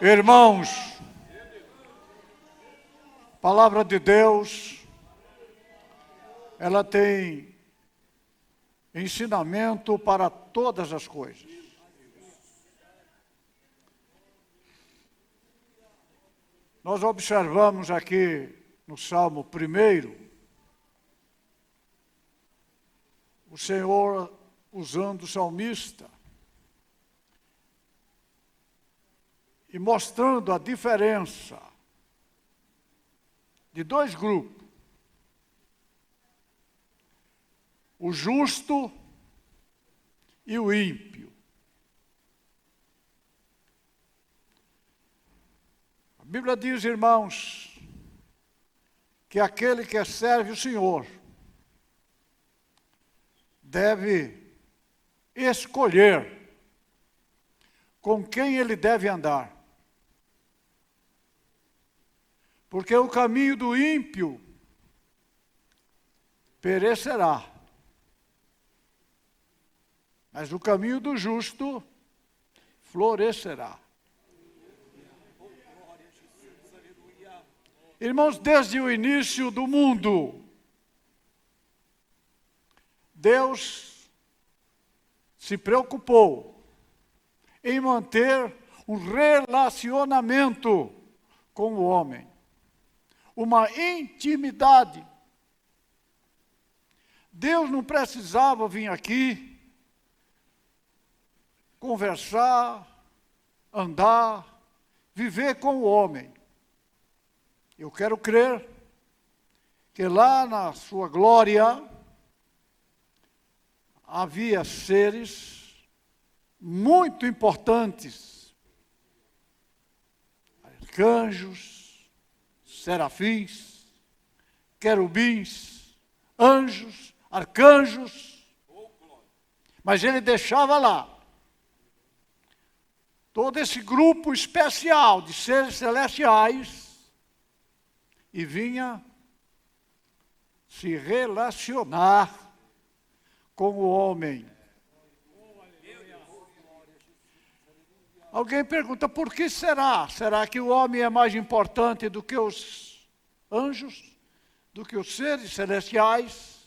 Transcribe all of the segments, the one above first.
Irmãos, a palavra de Deus, ela tem ensinamento para todas as coisas. Nós observamos aqui no Salmo 1, o Senhor usando o salmista e mostrando a diferença de dois grupos: o justo e o ímpio. A Bíblia diz, irmãos, que aquele que serve o Senhor deve escolher com quem ele deve andar. Porque o caminho do ímpio perecerá, mas o caminho do justo florescerá. Irmãos, desde o início do mundo, Deus se preocupou em manter um relacionamento com o homem, uma intimidade. Deus não precisava vir aqui conversar, andar, viver com o homem. Eu quero crer que lá na sua glória havia seres muito importantes, arcanjos, serafins, querubins, anjos, arcanjos, mas ele deixava lá todo esse grupo especial de seres celestiais e vinha se relacionar com o homem. Alguém pergunta, por que será? Será que o homem é mais importante do que os anjos? Do que os seres celestiais?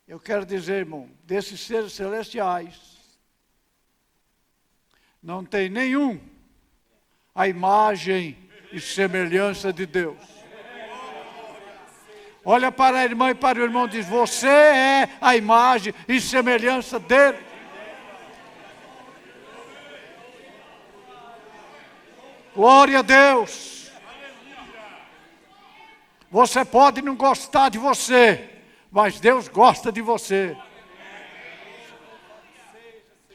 Eu quero dizer, irmão, desses seres celestiais, não tem nenhum a imagem e semelhança de Deus. Olha para a irmã e para o irmão e diz, você é a imagem e semelhança dele. Glória a Deus. Você pode não gostar de você, mas Deus gosta de você.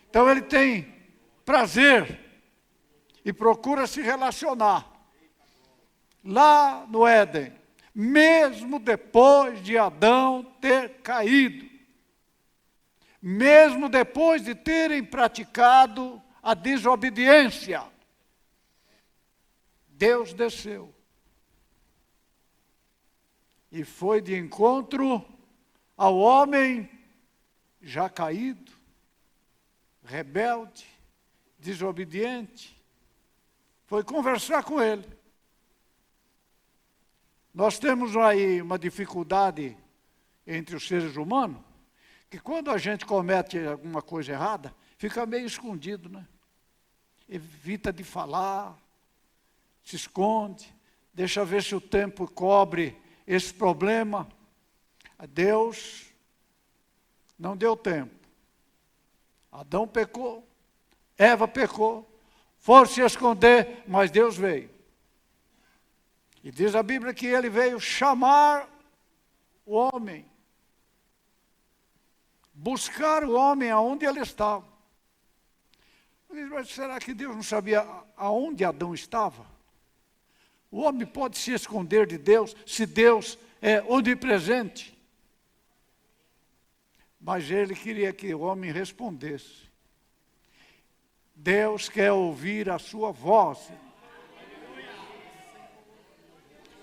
Então ele tem prazer e procura se relacionar. Lá no Éden, mesmo depois de Adão ter caído, mesmo depois de terem praticado a desobediência, Deus desceu e foi de encontro ao homem já caído, rebelde, desobediente, foi conversar com ele. Nós temos aí uma dificuldade entre os seres humanos, que quando a gente comete alguma coisa errada, fica meio escondido, né? Evita de falar, se esconde, deixa ver se o tempo cobre esse problema. Deus não deu tempo. Adão pecou, Eva pecou, foram se esconder, mas Deus veio. E diz a Bíblia que ele veio chamar o homem, buscar o homem aonde ele estava. Mas será que Deus não sabia aonde Adão estava? O homem pode se esconder de Deus se Deus é onipresente. Mas ele queria que o homem respondesse. Deus quer ouvir a sua voz.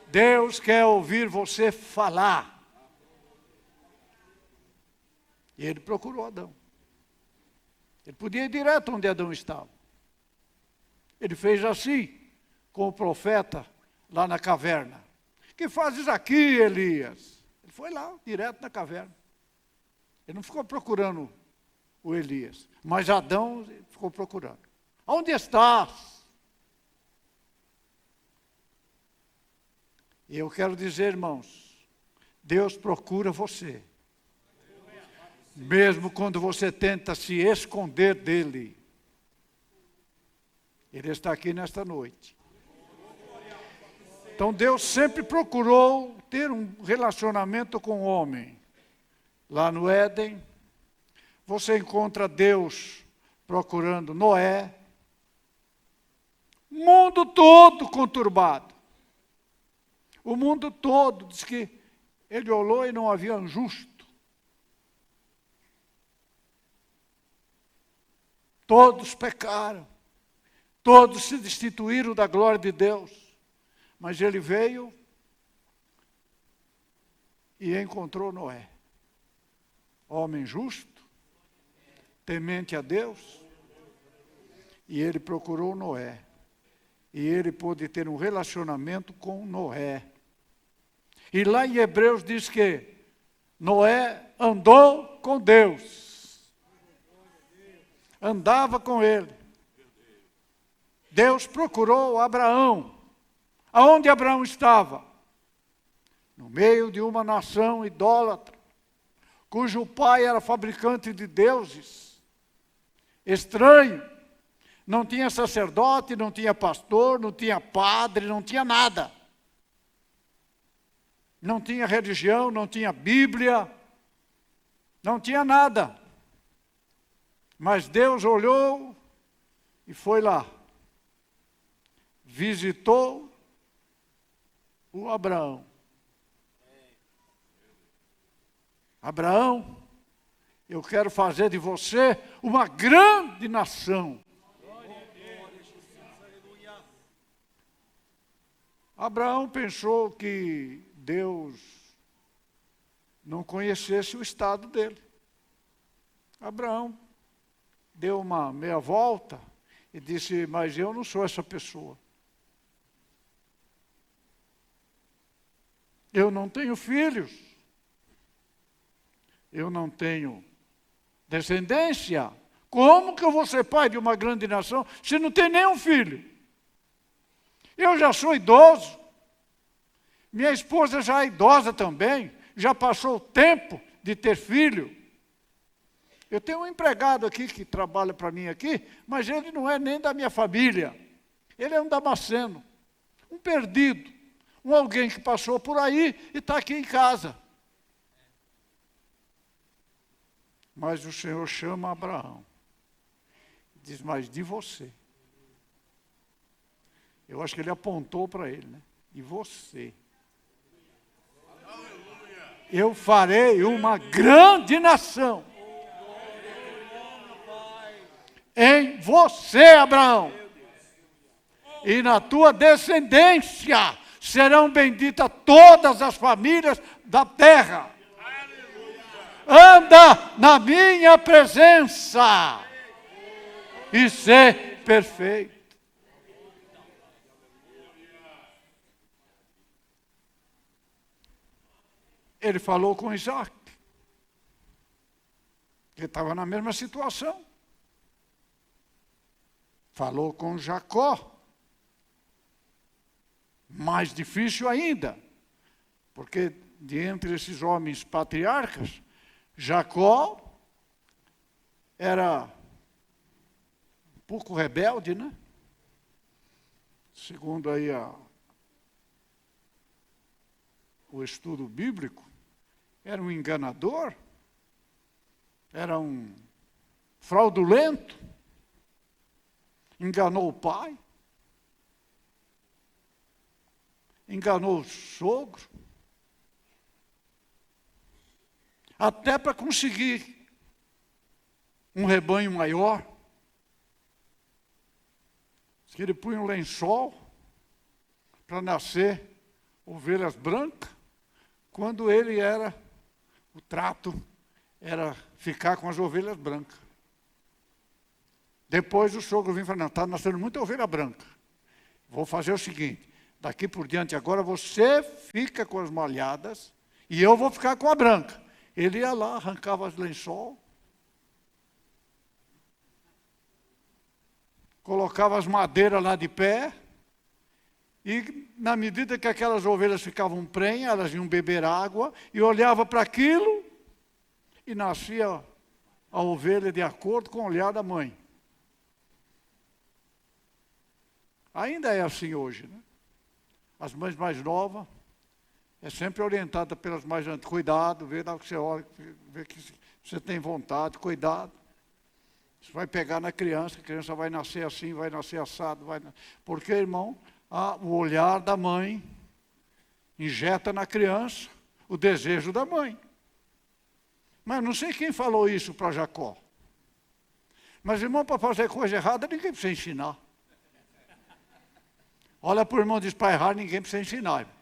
Deus quer ouvir você falar. E ele procurou Adão. Ele podia ir direto onde Adão estava. Ele fez assim com o profeta lá na caverna. Que fazes aqui, Elias? Ele foi lá, direto na caverna. Ele não ficou procurando o Elias, mas Adão ficou procurando. Onde estás? E eu quero dizer, irmãos, Deus procura você. Mesmo quando você tenta se esconder dele. Ele está aqui nesta noite. Então Deus sempre procurou ter um relacionamento com o homem. Lá no Éden, você encontra Deus procurando Noé. Mundo todo conturbado. O mundo todo, diz que ele olhou e não havia um justo. Todos pecaram. Todos se destituíram da glória de Deus. Mas ele veio e encontrou Noé. Homem justo, temente a Deus. E ele procurou Noé. E ele pôde ter um relacionamento com Noé. E lá em Hebreus diz que Noé andou com Deus. Andava com ele. Deus procurou Abraão. Aonde Abraão estava? No meio de uma nação idólatra, cujo pai era fabricante de deuses. Estranho. Não tinha sacerdote, não tinha pastor, não tinha padre, não tinha nada. Não tinha religião, não tinha Bíblia, não tinha nada. Mas Deus olhou e foi lá. Visitou o Abraão. Abraão, eu quero fazer de você uma grande nação. Abraão pensou que Deus não conhecesse o estado dele. Abraão deu uma meia volta e disse, mas eu não sou essa pessoa. Eu não tenho filhos. Eu não tenho descendência. Como que eu vou ser pai de uma grande nação se não tem nenhum filho? Eu já sou idoso. Minha esposa já é idosa também. Já passou o tempo de ter filho. Eu tenho um empregado aqui que trabalha para mim aqui, mas ele não é nem da minha família. Ele é um damasceno, um perdido, um alguém que passou por aí e está aqui em casa. Mas o Senhor chama Abraão. Diz, mas de você. Eu acho que ele apontou para ele, né? E você? Eu farei uma grande nação. Em você, Abraão. E na tua descendência serão benditas todas as famílias da terra. Anda na minha presença e ser perfeito. Ele falou com Isaac, que estava na mesma situação. Falou com Jacó, mais difícil ainda, porque de entre esses homens patriarcas, Jacó era um pouco rebelde, né? Segundo aí o estudo bíblico, era um enganador, era um fraudulento, enganou o pai, enganou o sogro, até para conseguir um rebanho maior. Que ele punha um lençol para nascer ovelhas brancas, quando o trato era ficar com as ovelhas brancas. Depois o sogro vinha e falou, não, está nascendo muita ovelha branca. Vou fazer o seguinte, daqui por diante agora você fica com as malhadas e eu vou ficar com a branca. Ele ia lá, arrancava as lençol, colocava as madeiras lá de pé, e na medida que aquelas ovelhas ficavam prenhas, elas iam beber água, e olhava para aquilo, e nascia a ovelha de acordo com o olhar da mãe. Ainda é assim hoje, né? As mães mais novas, é sempre orientada pelas mais antigas. Cuidado, vê lá que você olha, vê que você tem vontade, cuidado. Isso vai pegar na criança, a criança vai nascer assim, vai nascer assado. Porque, irmão, o olhar da mãe injeta na criança o desejo da mãe. Mas não sei quem falou isso para Jacó. Mas, irmão, para fazer coisa errada, ninguém precisa ensinar. Olha para o irmão e diz, para errar, ninguém precisa ensinar. Irmão.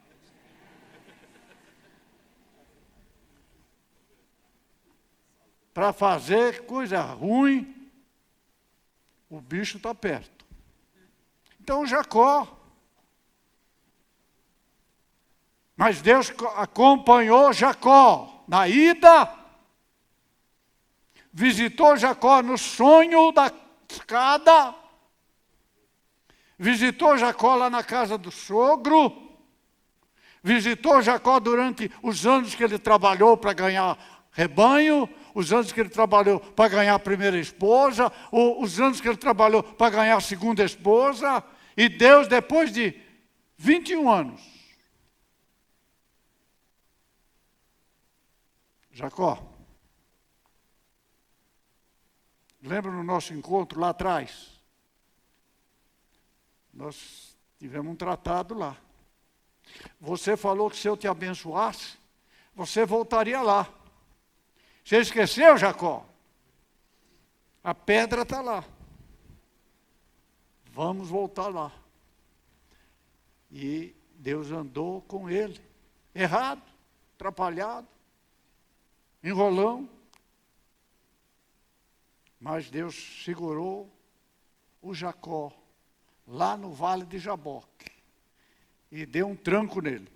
Para fazer coisa ruim, o bicho está perto. Então Jacó. Mas Deus acompanhou Jacó na ida, visitou Jacó no sonho da escada, visitou Jacó lá na casa do sogro, visitou Jacó durante os anos que ele trabalhou para ganhar rebanho, os anos que ele trabalhou para ganhar a primeira esposa, os anos que ele trabalhou para ganhar a segunda esposa, e Deus, depois de 21 anos, Jacó, lembra no nosso encontro lá atrás? Nós tivemos um tratado lá. Você falou que se eu te abençoasse, você voltaria lá. Você esqueceu, Jacó? A pedra está lá. Vamos voltar lá. E Deus andou com ele. Errado, atrapalhado, enrolão. Mas Deus segurou o Jacó lá no vale de Jaboque e deu um tranco nele.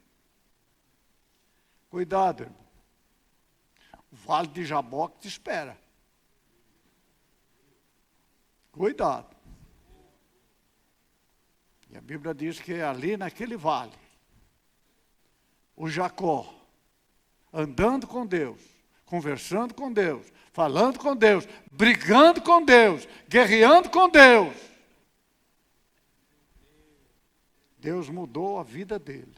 Cuidado, irmão. O vale de Jaboque te espera. Cuidado. E a Bíblia diz que ali naquele vale, o Jacó, andando com Deus, conversando com Deus, falando com Deus, brigando com Deus, guerreando com Deus, Deus mudou a vida dele.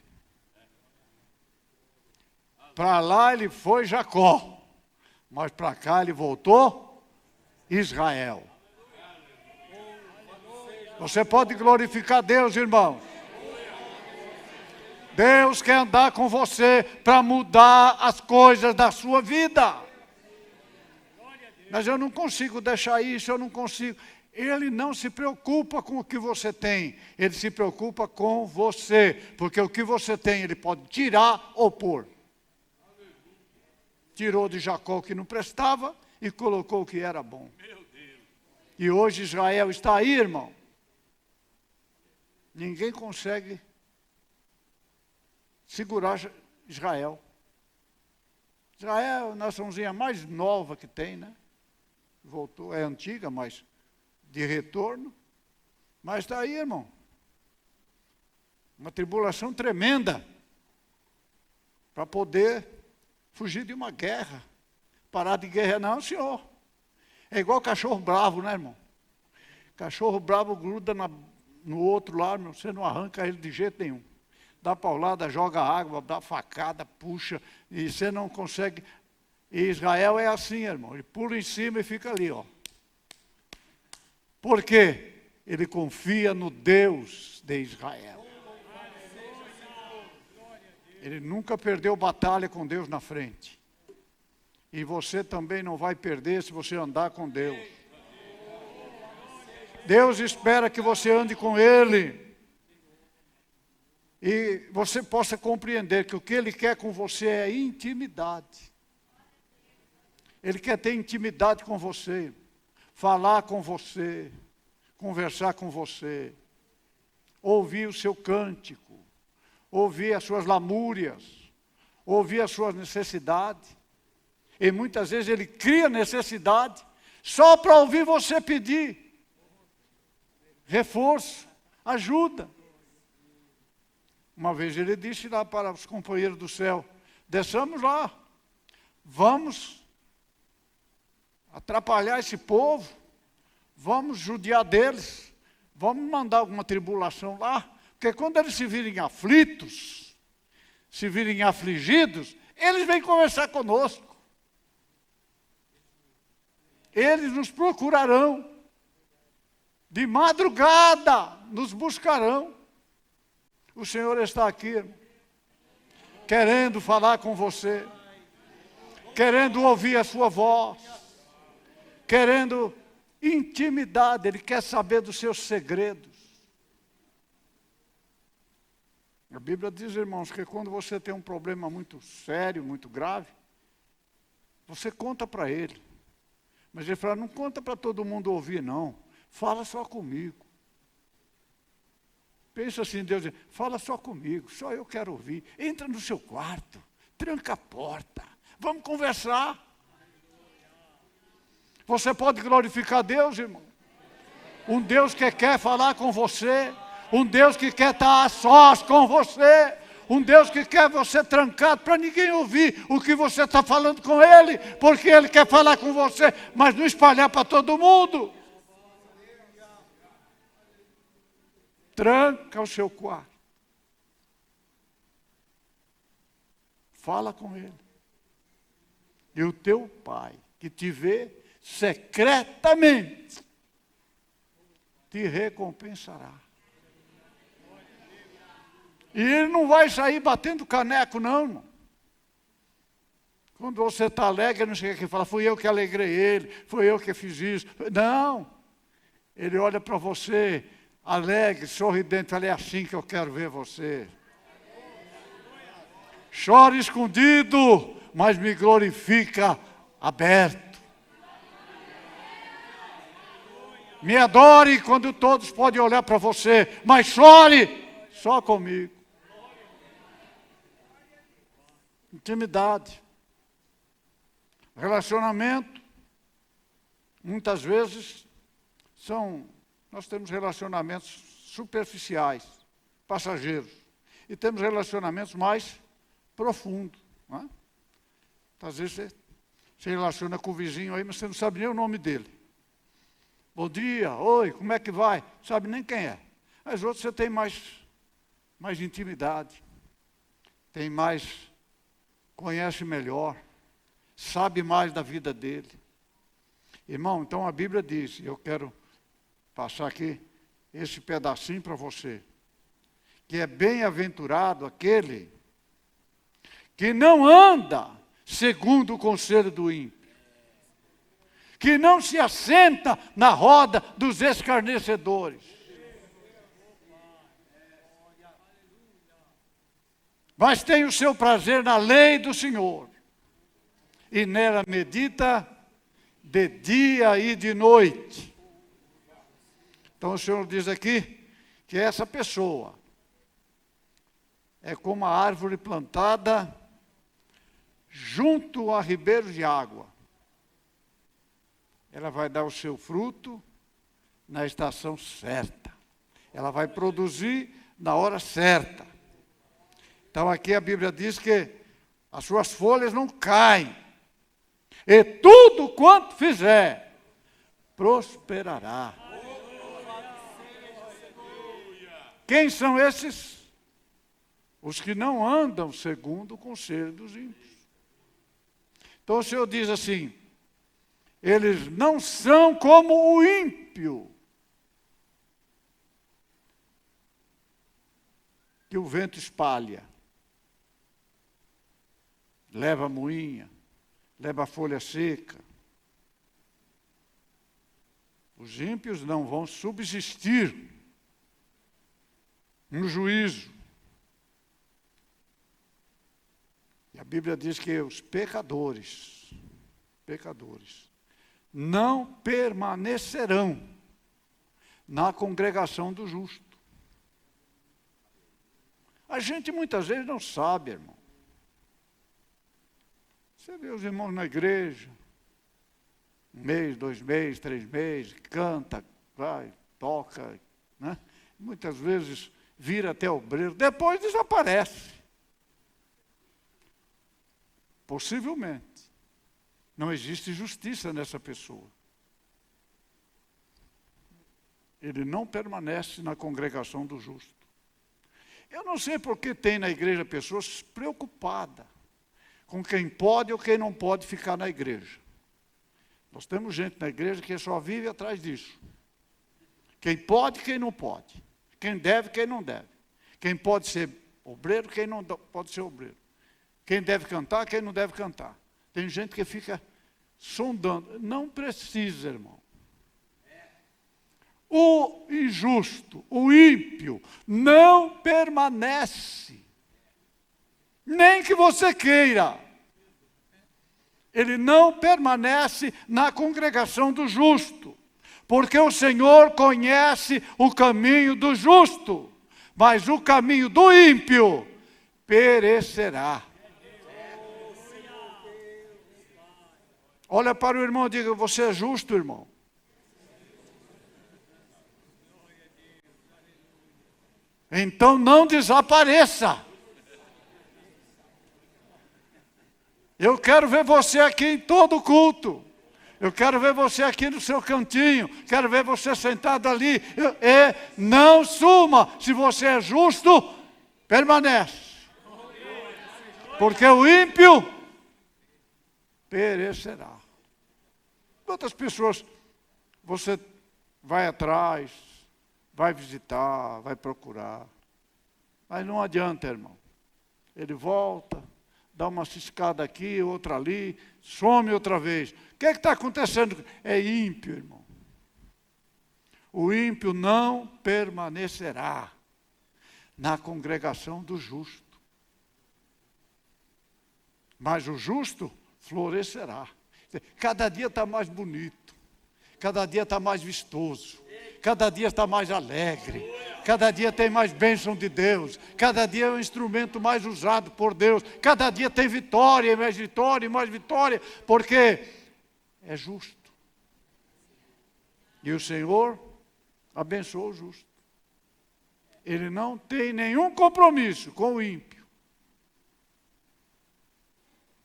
Para lá ele foi Jacó, mas para cá ele voltou Israel. Você pode glorificar Deus, irmão. Deus quer andar com você para mudar as coisas da sua vida. Mas eu não consigo deixar isso, eu não consigo. Ele não se preocupa com o que você tem, ele se preocupa com você, porque o que você tem ele pode tirar ou pôr. Tirou de Jacó o que não prestava e colocou o que era bom. E hoje Israel está aí, irmão. Ninguém consegue segurar Israel. Israel é a naçãozinha mais nova que tem, né? Voltou, é antiga, mas de retorno. Mas está aí, irmão. Uma tribulação tremenda para poder fugir de uma guerra. Parar de guerra, não, senhor. É igual cachorro bravo, né, irmão? Cachorro bravo gruda no outro lá, você não arranca ele de jeito nenhum. Dá paulada, joga água, dá facada, puxa, e você não consegue. E Israel é assim, irmão. Ele pula em cima e fica ali, ó. Por quê? Ele confia no Deus de Israel. Ele nunca perdeu batalha com Deus na frente. E você também não vai perder se você andar com Deus. Deus espera que você ande com Ele. E você possa compreender que o que Ele quer com você é intimidade. Ele quer ter intimidade com você. Falar com você. conversar com você, ouvir o seu cântico, ouvir as suas lamúrias, ouvir as suas necessidades. E muitas vezes ele cria necessidade só para ouvir você pedir reforço, ajuda. Uma vez ele disse lá para os companheiros do céu: desçamos lá, vamos atrapalhar esse povo, vamos judiar deles, vamos mandar alguma tribulação lá, porque quando eles se virem aflitos, se virem afligidos, eles vêm conversar conosco. Eles nos procurarão, de madrugada nos buscarão. O Senhor está aqui, irmão, querendo falar com você, querendo ouvir a sua voz, querendo intimidade. Ele quer saber dos seus segredos. A Bíblia diz, irmãos, que quando você tem um problema muito sério, muito grave, você conta para Ele. Mas Ele fala: não conta para todo mundo ouvir, não. Fala só comigo. Pensa assim, Deus diz: fala só comigo, só eu quero ouvir. Entra no seu quarto, tranca a porta, vamos conversar. Você pode glorificar Deus, irmão? Um Deus que quer falar com você, um Deus que quer estar a sós com você, um Deus que quer você trancado para ninguém ouvir o que você está falando com Ele, porque Ele quer falar com você, mas não espalhar para todo mundo. Tranca o seu quarto. Fala com Ele. E o teu Pai, que te vê secretamente, te recompensará. E Ele não vai sair batendo caneco, não, irmão. Quando você está alegre, não chega aqui e fala: fui eu que alegrei ele, fui eu que fiz isso. Não. Ele olha para você alegre, sorridente, fala: é assim que eu quero ver você. Chora escondido, mas me glorifica aberto. Me adore quando todos podem olhar para você, mas chore só comigo. Intimidade. Relacionamento. Muitas vezes nós temos relacionamentos superficiais, passageiros. E temos relacionamentos mais profundos. Não é? Às vezes você se relaciona com o vizinho aí, mas você não sabe nem o nome dele. Bom dia, oi, como é que vai? Não sabe nem quem é. Mas outros você tem mais intimidade, conhece melhor, sabe mais da vida dele. Irmão, então a Bíblia diz, eu quero passar aqui esse pedacinho para você, que é bem-aventurado aquele que não anda segundo o conselho do ímpio, que não se assenta na roda dos escarnecedores, mas tem o seu prazer na lei do Senhor, e nela medita de dia e de noite. Então o Senhor diz aqui que essa pessoa é como a árvore plantada junto a ribeiros de água. Ela vai dar o seu fruto na estação certa. Ela vai produzir na hora certa. Então aqui a Bíblia diz que as suas folhas não caem. E tudo quanto fizer, prosperará. Quem são esses? Os que não andam segundo o conselho dos ímpios. Então o Senhor diz assim: eles não são como o ímpio, que o vento espalha, leva a moinha, leva a folha seca. Os ímpios não vão subsistir no juízo. E a Bíblia diz que os pecadores não permanecerão na congregação do justo. A gente muitas vezes não sabe, irmão. Você vê os irmãos na igreja, 1 mês, 2 meses, 3 meses, canta, vai, toca, né? Muitas vezes vira até obreiro, depois desaparece. Possivelmente. Não existe justiça nessa pessoa. Ele não permanece na congregação do justo. Eu não sei por que tem na igreja pessoas preocupadas com quem pode ou quem não pode ficar na igreja. Nós temos gente na igreja que só vive atrás disso. Quem pode e quem não pode. Quem deve e quem não deve. Quem pode ser obreiro, quem não pode ser obreiro. Quem deve cantar, quem não deve cantar. Tem gente que fica sondando. Não precisa, irmão. O injusto, o ímpio, não permanece. Nem que você queira. Ele não permanece na congregação do justo. Porque o Senhor conhece o caminho do justo. Mas o caminho do ímpio perecerá. Olha para o irmão e diga, você é justo, irmão? Então não desapareça. Eu quero ver você aqui em todo culto. Eu quero ver você aqui no seu cantinho. Quero ver você sentado ali. Não suma. Se você é justo, permanece. Porque o ímpio perecerá. Quantas pessoas você vai atrás, vai visitar, vai procurar. Mas não adianta, irmão. Ele volta, dá uma ciscada aqui, outra ali, some outra vez. O que está acontecendo? É ímpio, irmão. O ímpio não permanecerá na congregação do justo. Mas o justo florescerá. Cada dia está mais bonito. Cada dia está mais vistoso. Cada dia está mais alegre. Cada dia tem mais bênção de Deus. Cada dia é um instrumento mais usado por Deus. Cada dia tem vitória, mais vitória, mais vitória. Porque é justo. E o Senhor abençoa o justo. Ele não tem nenhum compromisso com o ímpio.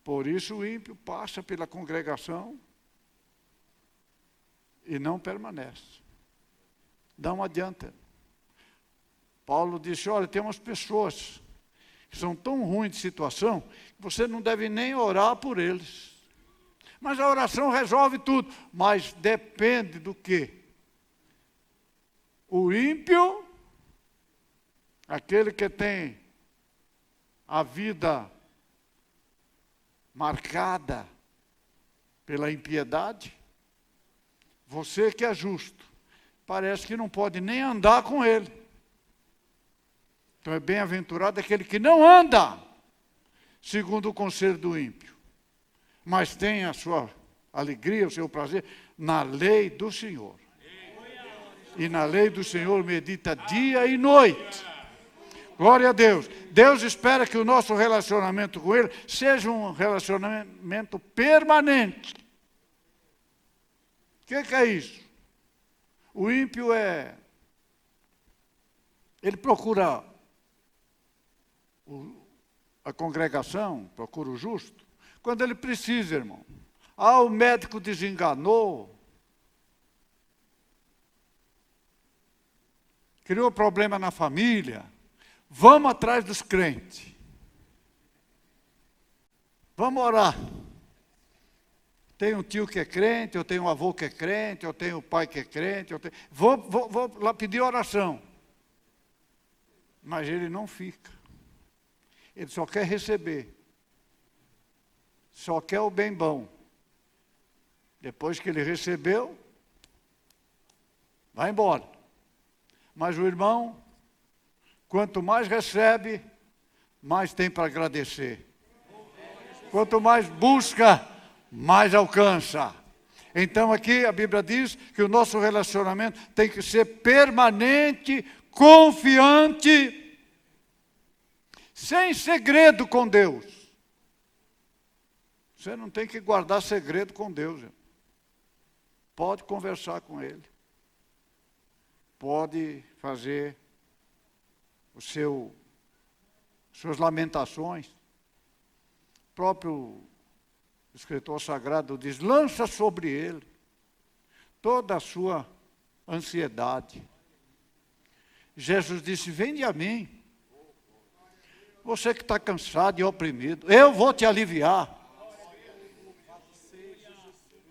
Por isso o ímpio passa pela congregação e não permanece. Não adianta. Paulo disse, olha, tem umas pessoas que são tão ruins de situação, que você não deve nem orar por eles. Mas a oração resolve tudo. Mas depende do quê? O ímpio, aquele que tem a vida marcada pela impiedade, você que é justo, parece que não pode nem andar com ele. Então é bem-aventurado aquele que não anda segundo o conselho do ímpio, mas tem a sua alegria, o seu prazer na lei do Senhor. E na lei do Senhor medita dia e noite. Glória a Deus. Deus espera que o nosso relacionamento com Ele seja um relacionamento permanente. O que é isso? O ímpio ele procura a congregação, procura o justo, quando ele precisa, irmão. O médico desenganou, criou problema na família. Vamos atrás dos crentes. Vamos orar. Tem um tio que é crente, eu tenho um avô que é crente, eu tenho um pai que é crente. Vou lá pedir oração. Mas ele não fica. Ele só quer receber. Só quer o bem bom. Depois que ele recebeu, vai embora. Mas o irmão, quanto mais recebe, mais tem para agradecer. Quanto mais busca, mais alcança. Então aqui a Bíblia diz que o nosso relacionamento tem que ser permanente, confiante, sem segredo com Deus. Você não tem que guardar segredo com Deus. Pode conversar com Ele. Pode fazer suas lamentações. O próprio escritor sagrado diz, lança sobre Ele toda a sua ansiedade. Jesus disse, vinde a mim. Você que está cansado e oprimido, eu vou te aliviar.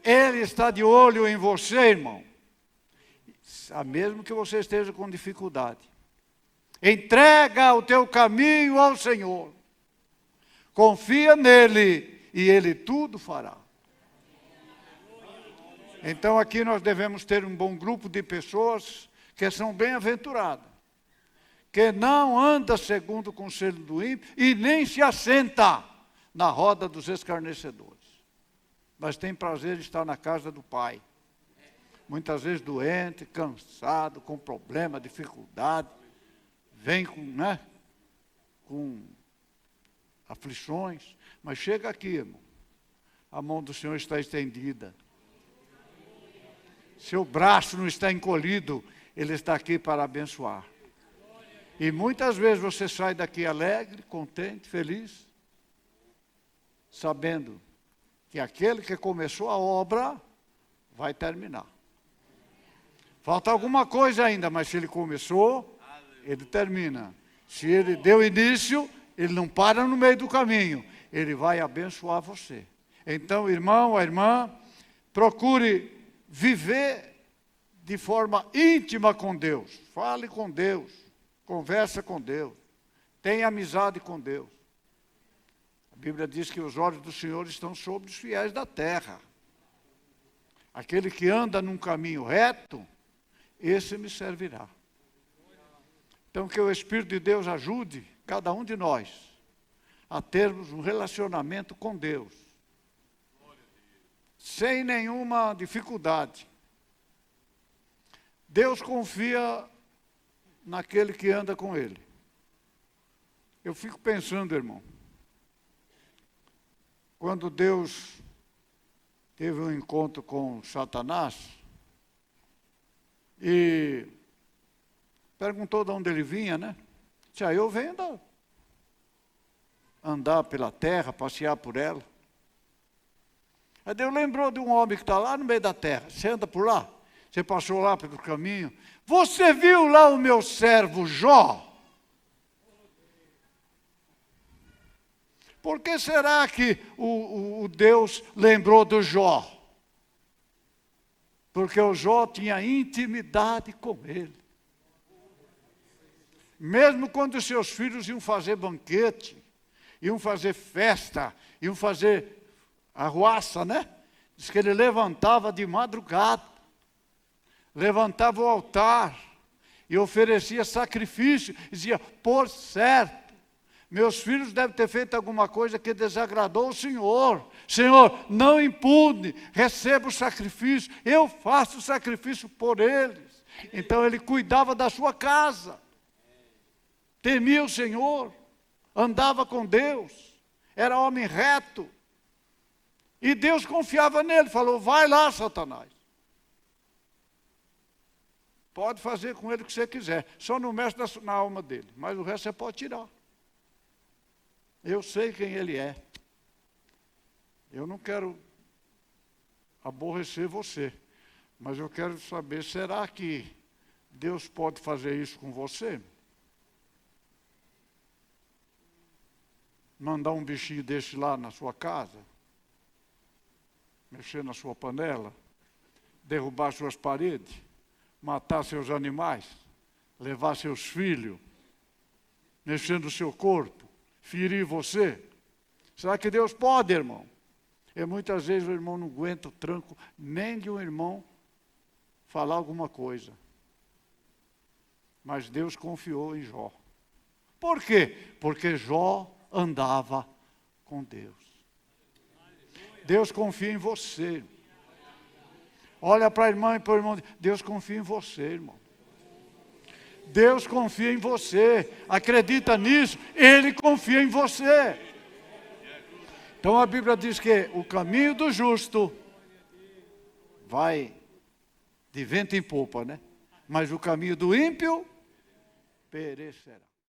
Ele está de olho em você, irmão. Mesmo que você esteja com dificuldade. Entrega o teu caminho ao Senhor. Confia nele e Ele tudo fará. Então aqui nós devemos ter um bom grupo de pessoas que são bem-aventuradas. Que não anda segundo o conselho do ímpio e nem se assenta na roda dos escarnecedores. Mas tem prazer em estar na casa do Pai. Muitas vezes doente, cansado, com problema, dificuldade. Vem com aflições. Mas chega aqui, irmão. A mão do Senhor está estendida. Seu braço não está encolhido. Ele está aqui para abençoar. E muitas vezes você sai daqui alegre, contente, feliz. Sabendo que aquele que começou a obra vai terminar. Falta alguma coisa ainda, mas se ele começou, ele termina. Se ele deu início, ele não para no meio do caminho. Ele vai abençoar você. Então, irmão, a irmã, procure viver de forma íntima com Deus. Fale com Deus. Conversa com Deus. Tenha amizade com Deus. A Bíblia diz que os olhos do Senhor estão sobre os fiéis da terra. Aquele que anda num caminho reto, esse me servirá. Então que o Espírito de Deus ajude cada um de nós a termos um relacionamento com Deus. Sem nenhuma dificuldade. Deus confia naquele que anda com Ele. Eu fico pensando, irmão, quando Deus teve um encontro com Satanás e perguntou de onde ele vinha, né? Disse, eu venho andar pela terra, passear por ela. Aí Deus lembrou de um homem que está lá no meio da terra. Você anda por lá? Você passou lá pelo caminho? Você viu lá o meu servo Jó? Por que será que o Deus lembrou do Jó? Porque o Jó tinha intimidade com ele. Mesmo quando os seus filhos iam fazer banquete, iam fazer festa, iam fazer arruaça, né? Diz que ele levantava de madrugada, levantava o altar e oferecia sacrifício. Dizia, por certo, meus filhos devem ter feito alguma coisa que desagradou o Senhor. Senhor, não impune, receba o sacrifício. Eu faço o sacrifício por eles. Então ele cuidava da sua casa. Temia o Senhor. Andava com Deus. Era homem reto. E Deus confiava nele. Falou, vai lá, Satanás. Pode fazer com ele o que você quiser. Só não mexe na alma dele. Mas o resto você pode tirar. Eu sei quem ele é. Eu não quero aborrecer você. Mas eu quero saber, será que Deus pode fazer isso com você? Mandar um bichinho desse lá na sua casa? Mexer na sua panela? Derrubar suas paredes? Matar seus animais? Levar seus filhos? Mexer no seu corpo? Ferir você? Será que Deus pode, irmão? E muitas vezes o irmão não aguenta o tranco nem de um irmão falar alguma coisa. Mas Deus confiou em Jó. Por quê? Porque Jó andava com Deus. Deus confia em você. Olha para a irmã e para o irmão. Deus confia em você, irmão. Deus confia em você. Acredita nisso. Ele confia em você. Então a Bíblia diz que o caminho do justo vai de vento em popa, né? Mas o caminho do ímpio perecerá.